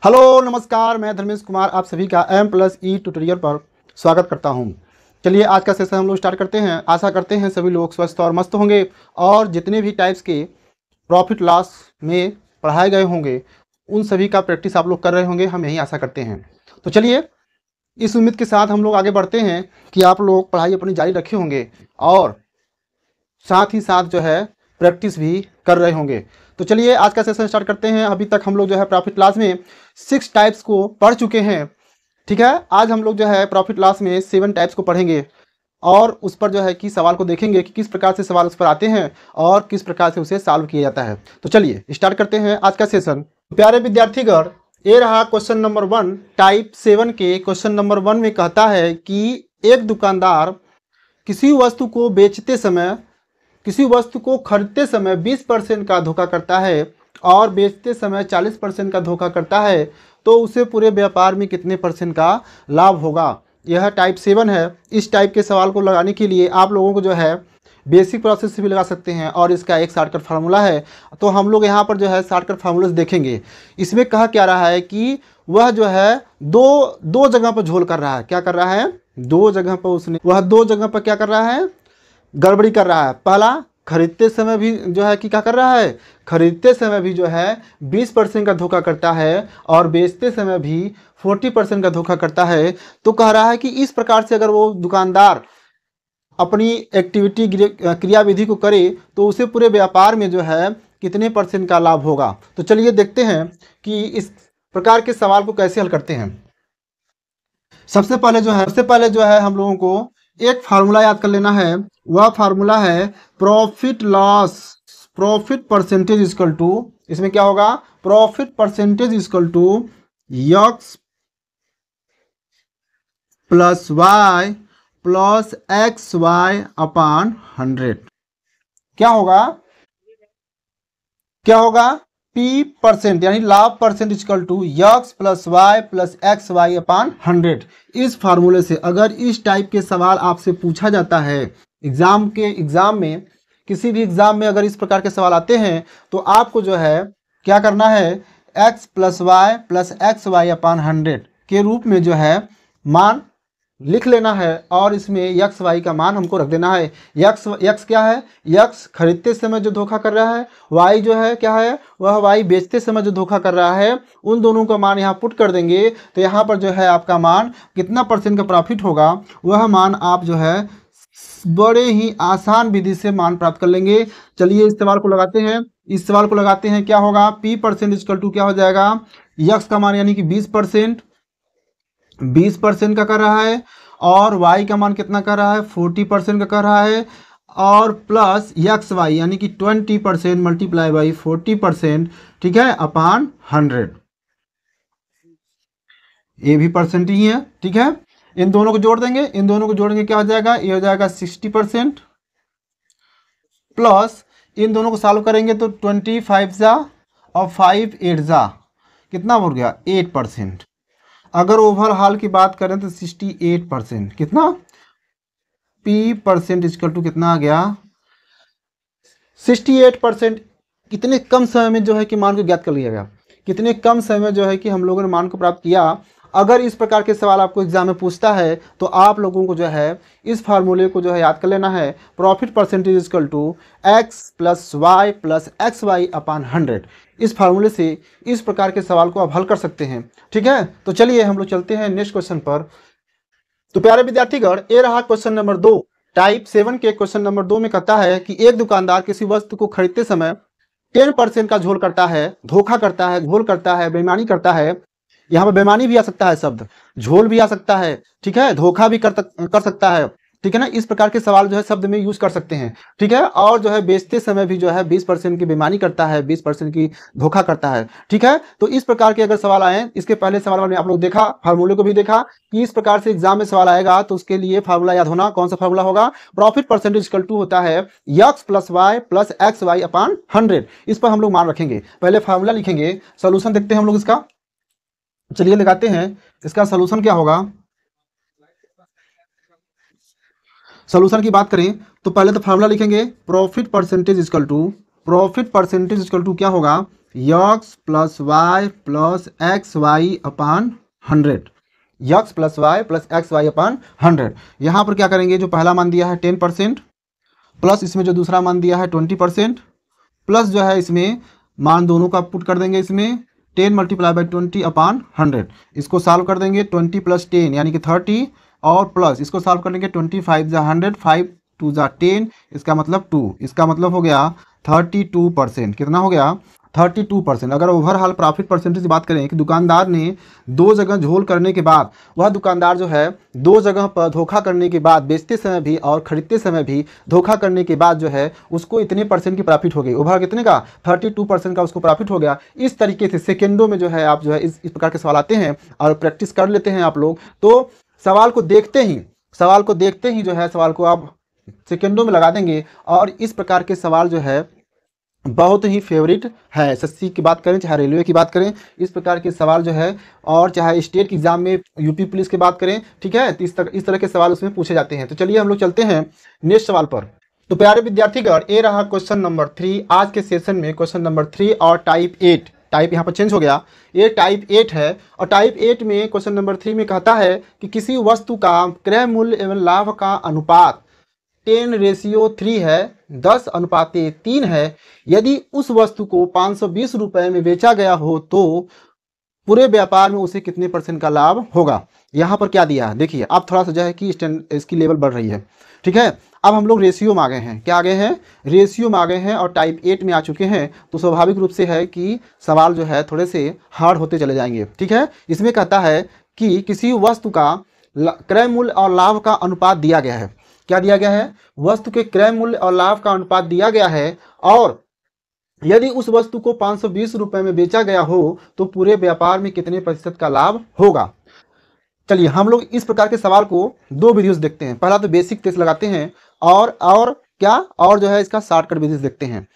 Hello नमस्कार, मैं धर्मेश कुमार आप सभी का M+E ट्यूटोरियल पर स्वागत करता हूं। चलिए आज का सेशन हम लोग स्टार्ट करते हैं। आशा करते हैं सभी लोग स्वस्थ और मस्त होंगे और जितने भी टाइप्स के प्रॉफिट लॉस में पढ़ाए गए होंगे उन सभी का प्रैक्टिस आप लोग कर रहे होंगे, हम यही आशा करते हैं। तो चलिए इस उम्मीद के साथ हम लोग आगे बढ़ते हैं कि आप लोग पढ़ाई अपनी जारी रखे होंगे और साथ ही साथ जो है प्रैक्टिस भी कर रहे होंगे। तो चलिए आज का सेशन स्टार्ट करते हैं। अभी तक हम लोग जो है प्रॉफिट लॉस में 6 टाइप्स को पढ़ चुके हैं, ठीक है। आज हम लोग जो है प्रॉफिट लॉस में 7 टाइप्स को पढ़ेंगे और उस पर जो है कि सवाल को देखेंगे कि किस प्रकार से सवाल उस पर आते हैं और किस प्रकार से उसे सॉल्व किया जाता है। तो चलिए स्टार्ट करते हैं आज का सेशन। प्यारे विद्यार्थीगण, ये रहा क्वेश्चन नंबर 1। टाइप 7 के क्वेश्चन नंबर 1 में कहता है कि एक दुकानदार किसी वस्तु को बेचते समय, किसी वस्तु को खरीदते समय 20% का धोखा करता है और बेचते समय 40% का धोखा करता है, तो उसे पूरे व्यापार में कितने % का लाभ होगा। यह टाइप 7 है। इस टाइप के सवाल को लगाने के लिए आप लोगों को जो है बेसिक प्रोसेस से भी लगा सकते हैं और इसका एक शॉर्टकट फार्मूला है। तो हम लोग यहाँ पर जो है शॉर्टकट फार्मूलाज देखेंगे। इसमें कहा क्या रहा है कि वह जो है दो जगह पर झोल कर रहा है। क्या कर रहा है? दो जगह पर वह दो जगह पर क्या कर रहा है? गड़बड़ी कर रहा है। पहला, खरीदते समय भी जो है कि क्या कर रहा है? खरीदते समय भी जो है 20% का धोखा करता है और बेचते समय भी 40% का धोखा करता है। तो कह रहा है कि इस प्रकार से अगर वो दुकानदार अपनी एक्टिविटी क्रियाविधि को करे तो उसे पूरे व्यापार में जो है कितने % का लाभ होगा। तो चलिए देखते हैं कि इस प्रकार के सवाल को कैसे हल करते हैं। सबसे पहले जो है हम लोगों को एक फार्मूला याद कर लेना है। वह फार्मूला है प्रॉफिट परसेंटेज इक्वल टू, इसमें क्या होगा? Profit percentage equal to x plus Y plus XY upon 100। क्या होगा? P% यानी लाभ percent equal to x plus Y plus XY upon 100। इस फार्मूले से अगर इस टाइप के सवाल आपसे पूछा जाता है एग्जाम में, किसी भी एग्जाम में अगर इस प्रकार के सवाल आते हैं तो आपको जो है क्या करना है? x plus Y plus XY upon 100 के रूप में जो है मान लिख लेना है और इसमें x y का मान हमको रख देना है। x क्या है? x खरीदते समय जो धोखा कर रहा है, y जो है क्या है? वह y बेचते समय जो धोखा कर रहा है। उन दोनों का मान यहाँ पुट कर देंगे तो यहाँ पर जो है आपका मान कितना % का प्रॉफिट होगा, वह मान आप जो है बड़े ही आसान विधि से मान प्राप्त कर लेंगे। चलिए इस सवाल को लगाते हैं। क्या होगा? P% इक्वल टू क्या हो जाएगा? x का मान यानी कि 20% का कर रहा है और y का मान कितना कर रहा है? 40% का कर रहा है और प्लस XY यानी कि 20% मल्टीप्लाई बाई 40%, ठीक है, अपान 100। ये भी परसेंट ही है, ठीक है। इन दोनों को जोड़ेंगे क्या हो जाएगा? ये हो जाएगा 60% प्लस इन दोनों को सॉल्व करेंगे तो 25 जा और 5 8 जा कितना हो गया? 8%। अगर ओवरऑल की बात करें तो 68%। कितना? P% इक्वल टू कितना आ गया? 68%। कितने कम समय में जो है कि मान को ज्ञात कर लिया गया। कितने कम समय में जो है कि हम लोगों ने मान को प्राप्त किया। अगर इस प्रकार के सवाल आपको एग्जाम में पूछता है तो आप लोगों को जो है इस फार्मूले को जो है याद कर लेना है। Profit percentage equal to x plus Y plus XY upon 100। इस फार्मूले से इस प्रकार के सवाल को आप हल कर सकते हैं, ठीक है। तो चलिए हम लोग चलते हैं नेक्स्ट क्वेश्चन पर। तो प्यारे विद्यार्थीगण, ये रहा क्वेश्चन नंबर 2। टाइप 7 के क्वेश्चन नंबर 2 में कहता है कि एक दुकानदार किसी वस्तु को खरीदते समय 10% का झोल करता है, धोखा करता है, घोल करता है, बेईमानी करता है। यहाँ पर बेईमानी भी आ सकता है शब्द, झोल भी आ सकता है, ठीक है, धोखा भी कर सकता है, ठीक है ना। इस प्रकार के सवाल जो है शब्द में यूज कर सकते हैं, ठीक है। और जो है बेचते समय भी जो है 20% की बेईमानी करता है, 20% की धोखा करता है, ठीक है। तो इस प्रकार के अगर सवाल आए, इसके पहले सवाल में आप लोग देखा, फार्मूले को भी देखा कि इस प्रकार से एग्जाम में सवाल आएगा तो उसके लिए फार्मूला याद होना। कौन सा फार्मूला होगा? प्रॉफिट परसेंटेज इक्वल टू होता है x plus Y plus XY upon 100। इस पर हम लोग मान रखेंगे। पहले फार्मूला लिखेंगे, सोल्यूशन देखते हैं हम लोग इसका। चलिए लगाते हैं। इसका सोल्यूशन क्या होगा? सोल्यूशन की बात करें तो पहले तो फार्मूला लिखेंगे प्रॉफिट परसेंटेज इक्वल टू क्या होगा? X plus Y plus X Y upon 100, X plus Y plus X Y upon 100। यहाँ पर क्या करेंगे, जो पहला मान दिया है 10% प्लस इसमें जो दूसरा मान दिया है 20% प्लस जो है इसमें मान दोनों का पुट कर देंगे इसमें 10 मल्टीप्लाई बाई 20 अपान 100। इसको सॉल्व कर देंगे 20 प्लस 10 यानी कि 30 और प्लस इसको सॉल्व कर देंगे 25 जा 100, 5 2 जा 10, इसका मतलब 2, इसका मतलब हो गया 32%। कितना हो गया 32%। अगर ओवरऑल प्रॉफिट परसेंटेज की बात करें कि दुकानदार ने दो जगह झोल करने के बाद, वह दुकानदार जो है दो जगह पर धोखा करने के बाद, बेचते समय भी और खरीदते समय भी धोखा करने के बाद जो है उसको इतने परसेंट की प्रॉफिट हो गई, ओवरऑल कितने का 32% का उसको प्रॉफिट हो गया। इस तरीके से सेकेंडों में जो है आप जो है इस प्रकार के सवाल आते हैं और प्रैक्टिस कर लेते हैं आप लोग, तो सवाल को देखते ही जो है सवाल को आप सेकेंडों में लगा देंगे। और इस प्रकार के सवाल जो है बहुत ही फेवरेट है, एसएससी की बात करें चाहे रेलवे की बात करें, इस प्रकार के सवाल जो है, और चाहे स्टेट एग्जाम में यूपी पुलिस की बात करें, ठीक है, तो इस तरह के सवाल उसमें पूछे जाते हैं। तो चलिए हम लोग चलते हैं नेक्स्ट सवाल पर। तो प्यारे विद्यार्थीगण, ये रहा क्वेश्चन नंबर 3 आज के सेशन में, क्वेश्चन नंबर 3 और टाइप 8, टाइप यहाँ पर चेंज हो गया, ये टाइप 8 है। और टाइप 8 में क्वेश्चन नंबर 3 में कहता है कि किसी वस्तु का क्रय मूल्य एवं लाभ का अनुपात 10:3 है, 10:3 है। यदि उस वस्तु को 520 रुपए में बेचा गया हो तो पूरे व्यापार में उसे कितने % का लाभ होगा। यहाँ पर क्या दिया है देखिए, अब थोड़ा सा जो है कि इसकी लेवल बढ़ रही है, ठीक है। अब हम लोग रेशियो में आ गए हैं, क्या आ गए हैं, रेशियो में आ गए हैं और टाइप 8 में आ चुके हैं। तो स्वाभाविक रूप से है कि सवाल जो है थोड़े से हार्ड होते चले जाएंगे, ठीक है। इसमें कहता है कि किसी वस्तु का क्रय मूल्य और लाभ का अनुपात दिया गया है। क्या दिया गया है, वस्तु के क्रय मूल्य और लाभ का अनुपात दिया गया है, और यदि उस वस्तु को 520 रुपए में बेचा गया हो तो पूरे व्यापार में कितने % का लाभ होगा। चलिए हम लोग इस प्रकार के सवाल को दो वीडियोस देखते हैं। पहला तो बेसिक टेस्ट लगाते हैं और क्या, और जो है इसका शॉर्टकट वीडियोस देखते हैं।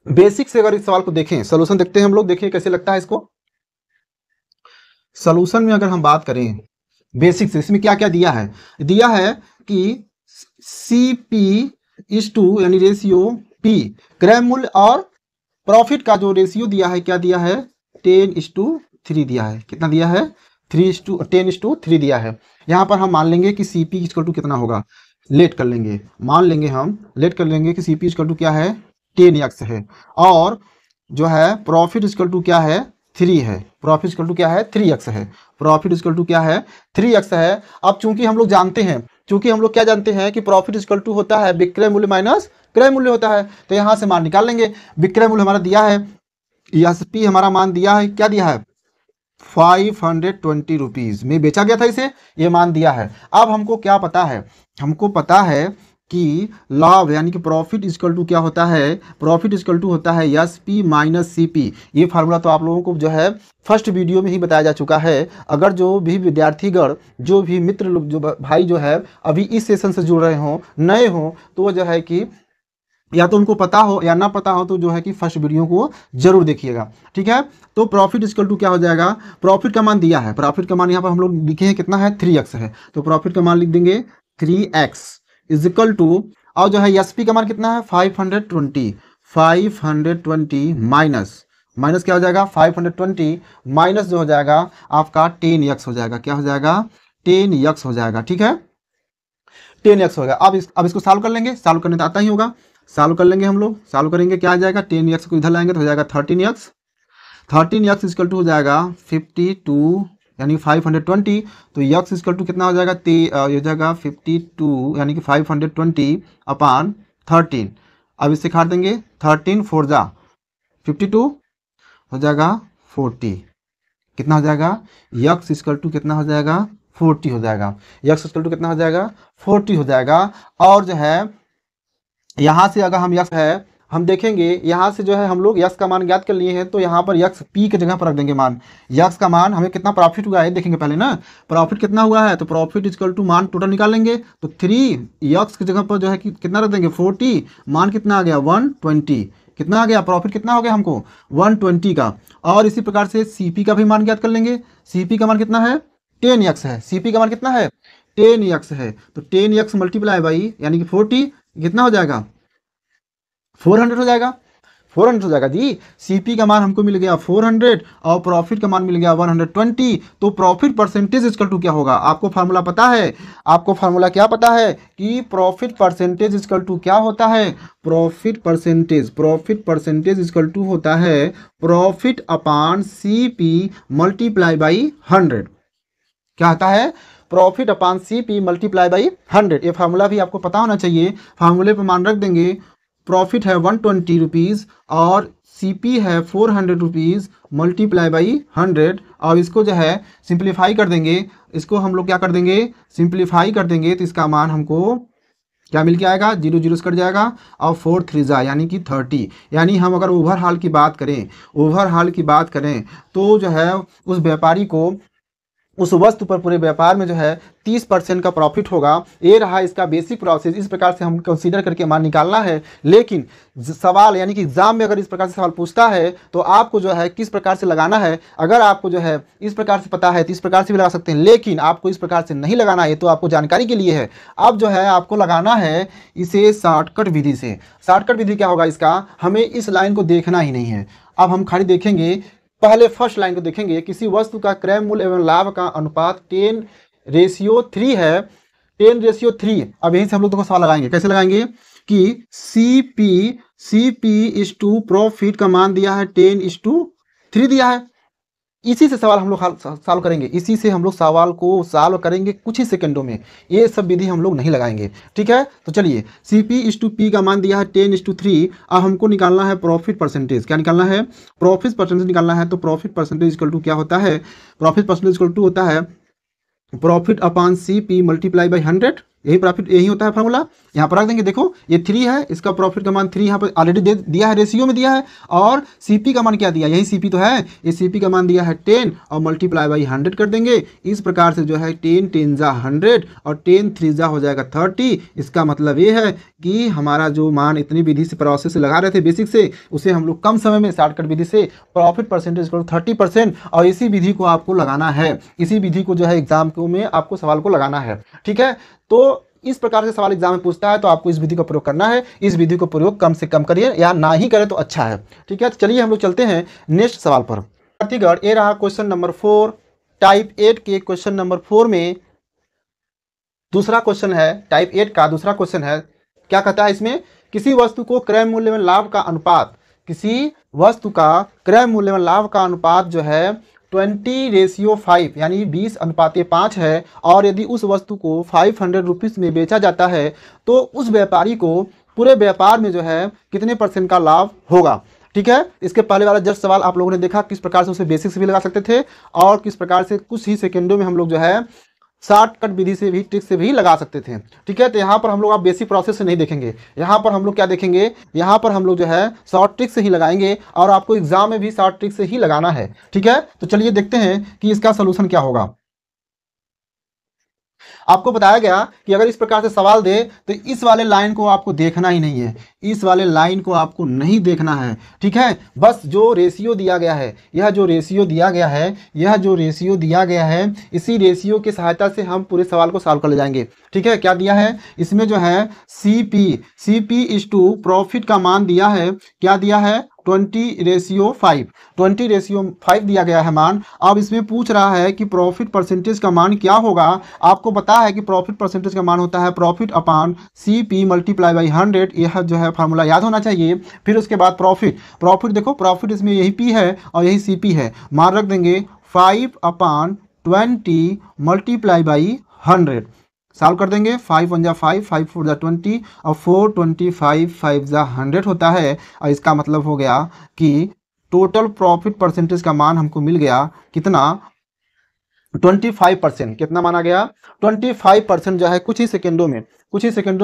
बेसिक से अगर इस सवाल को देखें, सोल्यूशन देखते हैं हम लोग, देखिए कैसे लगता है इसको। सोल्यूशन में अगर हम बात करें बेसिक से, इसमें क्या क्या दिया है, दिया है कि CP/2 यानी रेशियो P, क्रय मूल्य और प्रॉफिट का जो रेशियो दिया है, क्या दिया है 10:3 दिया है। कितना दिया है 10:3 दिया है। यहाँ पर हम मान लेंगे कि CP= कितना होगा, लेट कर लेंगे, मान लेंगे हम लेट कर लेंगे कि CP= क्या है 10x है, और जो है प्रॉफिट= क्या है 3 है, प्रॉफिट= क्या है 3x है, प्रॉफिट= क्या है 3x है। अब चूंकि हम लोग जानते हैं, चूंकि हम लोग क्या जानते हैं कि प्रॉफिट= होता है विक्रय मूल्य माइनस क्रय मूल्य होता है, तो यहाँ से मान निकाल लेंगे। विक्रय मूल्य हमारा दिया है, SP हमारा मान दिया है, क्या दिया है 520 रुपीज़ में बेचा गया था इसे, ये मान दिया है। अब हमको क्या पता है, हमको पता है कि लाभ यानी कि प्रॉफिट= क्या होता है, प्रॉफिट= होता है SP माइनस CP। ये फार्मूला तो आप लोगों को जो है फर्स्ट वीडियो में ही बताया जा चुका है। अगर जो भी विद्यार्थीगण, जो भी मित्र लोग, जो भाई जो है अभी इस सेशन से जुड़ रहे हों, नए हों, तो वो जो है कि या तो उनको पता हो या ना पता हो, तो जो है कि फर्स्ट वीडियो को जरूर देखिएगा, ठीक है। तो प्रॉफिट= क्या हो जाएगा, प्रॉफिट का मान दिया है, प्रॉफिट का मान यहाँ पर हम लोग लिखे हैं कितना है 3x है, तो प्रॉफिट का मान लिख देंगे 3x इजिकल टू, और जो है SP का मान कितना है 520 माइनस क्या हो जाएगा 520 माइनस जो हो जाएगा आपका 10x हो जाएगा, क्या हो जाएगा 10x हो जाएगा, ठीक है 10x होगा। अब इसको सॉल्व कर लेंगे, सॉल्व करने तो आता ही होगा, सॉल्व कर लेंगे हम लोग, सॉल्व करेंगे क्या आ जाएगा 10x को इधर लाएंगे तो हो जाएगा 13x इक्वल हो जाएगा 52 यानी 520, तो x कितना हो जाएगा ये हो जाएगा 52 यानी कि 520 अपान 13। अब इससे काट देंगे 13 4 जा 52 हो जाएगा 40, कितना हो जाएगा x कितना हो जाएगा 40 हो जाएगा, x कितना हो जाएगा 40 हो जाएगा। और जो है यहाँ से अगर हम x है हम देखेंगे, यहाँ से जो है हम लोग x का मान ज्ञात कर लिए हैं, तो यहाँ पर x p की जगह पर रख देंगे मान, x का मान हमें कितना प्रॉफिट हुआ है देखेंगे पहले ना, प्रॉफिट कितना हुआ है, तो प्रॉफिट मान टोटल निकाल लेंगे, तो 3x की जगह पर जो है कि कितना रख देंगे 40, मान कितना आ गया 120, कितना आ गया प्रॉफिट कितना हो गया हमको 120 का। और इसी प्रकार से CP का भी मान ज्ञात कर लेंगे, CP का मान कितना है 10x है, CP का मान कितना है 10x है, तो 10x मल्टीप्लाई बाई यानी कि 40 कितना हो जाएगा 400 हो जाएगा, 400 हो जाएगा जी। सीपी का मान हमको मिल गया 400 और प्रॉफिट का मान मिल गया 120, तो प्रॉफिट परसेंटेज इक्वल टू क्या होगा? आपको फार्मूला पता है? आपको फार्मूला क्या पता है कि प्रॉफिट परसेंटेज इक्वल टू क्या होता है? प्रॉफिट परसेंटेज इक्वल टू होता है profit upon CP multiply by 100। क्या आता है? Profit upon CP multiply by 100। ये फार्मूला भी आपको पता होना चाहिए। फार्मूले पर मान रख देंगे, प्रॉफिट है 120 रुपीज़ और सीपी है 400 रुपीज़ मल्टीप्लाई बाई 100, और इसको जो है सिंप्लीफाई कर देंगे। इसको हम लोग क्या कर देंगे? सिंप्लीफाई कर देंगे, तो इसका मान हमको क्या मिल के आएगा? 0 0 से कट जाएगा और 4 3 जा यानी कि 30। यानी हम अगर ओवरऑल की बात करें तो जो है उस व्यापारी को उस वस्तु पर पूरे व्यापार में जो है 30% का प्रॉफिट होगा। ये रहा इसका बेसिक प्रोसेस। इस प्रकार से हम कंसीडर करके मान निकालना है। लेकिन सवाल यानी कि एग्जाम में अगर इस प्रकार से सवाल पूछता है तो आपको जो है किस प्रकार से लगाना है, अगर आपको जो है इस प्रकार से पता है तो इस प्रकार से भी लगा सकते हैं, लेकिन आपको इस प्रकार से नहीं लगाना है, तो आपको जानकारी के लिए है। अब जो है आपको लगाना है इसे शॉर्टकट विधि से। शॉर्टकट विधि क्या होगा इसका? हमें इस लाइन को देखना ही नहीं है। अब हम खाली देखेंगे, पहले फर्स्ट लाइन को देखेंगे। किसी वस्तु का क्रय मूल्य एवं लाभ का अनुपात 10:3 है। 10:3। अब यहीं से हम लोग तो सवाल लगाएंगे। कैसे लगाएंगे कि सीपी इज टू प्रॉफिट का मान दिया है 10:3 दिया है। इसी से सवाल हम लोग सॉल्व करेंगे। इसी से हम लोग सवाल को सॉल्व करेंगे कुछ ही सेकंडों में। ये सब विधि हम लोग नहीं लगाएंगे, ठीक है। तो चलिए, CP/P का मान दिया है 10:3। अब हमको निकालना है प्रॉफिट परसेंटेज। क्या निकालना है? प्रॉफिट परसेंटेज निकालना है। तो प्रॉफिट परसेंटेज इक्वल टू क्या होता है? प्रॉफिट परसेंटेज इक्वल टू होता है profit upon CP multiply by 100। यही होता है फार्मूला। यहाँ पर रख देंगे। देखो ये 3 है, इसका प्रॉफिट का मान 3 यहाँ पर ऑलरेडी दे दिया है, रेशियो में दिया है। और CP का मान क्या दिया? यही CP तो है। ये CP का मान दिया है 10 और मल्टीप्लाई बाई 100 कर देंगे। इस प्रकार से जो है 10 10 जा 100 और 10 3 जा हो जाएगा 30। इसका मतलब ये है कि हमारा जो मान इतनी विधि से प्रोसेस से लगा रहे थे बेसिक से, उसे हम लोग कम समय में शॉर्टकट विधि से प्रॉफिट परसेंटेज को 30%, और इसी विधि को आपको लगाना है। इसी विधि को जो है एग्जाम में आपको सवाल को लगाना है, ठीक है। तो इस प्रकार से सवाल एग्जाम में पूछता है तो आपको इस विधि का प्रयोग करना है। इस विधि को प्रयोग कम से कम करिए या ना ही करें तो अच्छा है, ठीक है। तो चलिए हम लोग चलते हैं नेक्स्ट सवाल पर। छत्तीसगढ़ ये रहा क्वेश्चन नंबर 4, टाइप 8 के क्वेश्चन नंबर 4 में दूसरा क्वेश्चन है। टाइप 8 का दूसरा क्वेश्चन है। क्या कहता है इसमें? किसी वस्तु को क्रय मूल्य में लाभ का अनुपात, किसी वस्तु का क्रय मूल्य में लाभ का अनुपात जो है 20:5 यानी 20:5 है, और यदि उस वस्तु को 500 रुपीज़ में बेचा जाता है तो उस व्यापारी को पूरे व्यापार में जो है कितने % का लाभ होगा, ठीक है। इसके पहले वाला जस्ट सवाल आप लोगों ने देखा किस प्रकार से उसे बेसिक से भी लगा सकते थे और किस प्रकार से कुछ ही सेकेंडों में हम लोग जो है शॉर्टकट विधि से भी, ट्रिक से भी लगा सकते थे, ठीक है। तो यहाँ पर हम लोग आप बेसिक प्रोसेस से नहीं देखेंगे। यहाँ पर हम लोग क्या देखेंगे? यहाँ पर हम लोग जो है शॉर्ट ट्रिक से ही लगाएंगे, और आपको एग्जाम में भी शॉर्ट ट्रिक से ही लगाना है, ठीक है। तो चलिए देखते हैं कि इसका सोल्यूशन क्या होगा। आपको बताया गया कि अगर इस प्रकार से सवाल दे तो इस वाले लाइन को आपको देखना ही नहीं है। इस वाले लाइन को आपको नहीं देखना है, ठीक है। बस जो रेशियो दिया गया है, यह जो रेशियो दिया गया है, इसी रेशियो की सहायता से हम पूरे सवाल को सॉल्व कर ले जाएंगे, ठीक है। क्या दिया है इसमें? जो है CP इज टू प्रॉफिट का मान दिया है। क्या दिया है? 20:5 20:5 दिया गया है मान। अब इसमें पूछ रहा है कि प्रॉफिट परसेंटेज का मान क्या होगा। आपको पता है कि प्रॉफिट परसेंटेज का मान होता है profit upon CP multiply by 100। यह जो है फार्मूला याद होना चाहिए। फिर उसके बाद प्रॉफिट देखो, प्रॉफिट इसमें यही P है और यही CP है। मान रख देंगे 5/20 मल्टीप्लाई बाई 100। सॉल्व कर देंगे। 5 1 जा 5, 5 4 जा 20 और 4 25 5 जा 100 होता है। और इसका मतलब हो गया कि टोटल प्रॉफिट परसेंटेज का मान हमको मिल गया कितना? 25%। कितना माना गया? 25% जो है कुछ ही सेकंडों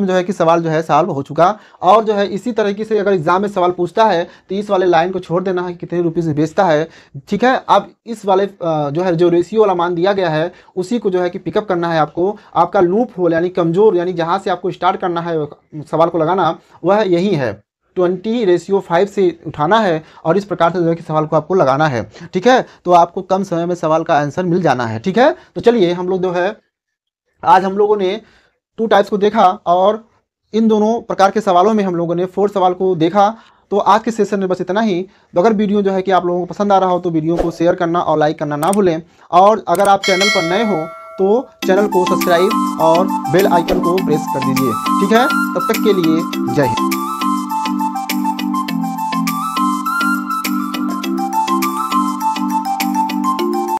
में जो है कि सवाल जो है सॉल्व हो चुका। और जो है इसी तरीके से अगर एग्जाम में सवाल पूछता है तो इस वाले लाइन को छोड़ देना है कि कितने रुपये से बेचता है, ठीक है। अब इस वाले जो है जो रेशियो वाला मान दिया गया है उसी को जो है कि पिकअप करना है आपको। आपका लूप होल यानी कमजोर, यानी जहाँ से आपको स्टार्ट करना है सवाल को लगाना, वह यही है। 20:5 से उठाना है और इस प्रकार से जो है कि सवाल को आपको लगाना है, ठीक है। तो आपको कम समय में सवाल का आंसर मिल जाना है, ठीक है। तो चलिए हम लोग जो है आज हम लोगों ने 2 टाइप्स को देखा और इन दोनों प्रकार के सवालों में हम लोगों ने 4 सवाल को देखा। तो आज के सेशन में बस इतना ही। तो अगर वीडियो जो है कि आप लोगों को पसंद आ रहा हो तो वीडियो को शेयर करना और लाइक करना ना भूलें। और अगर आप चैनल पर नए हो तो चैनल को सब्सक्राइब और बेल आइकन को प्रेस कर दीजिए। ठीक है, तब तक के लिए जय हिंद।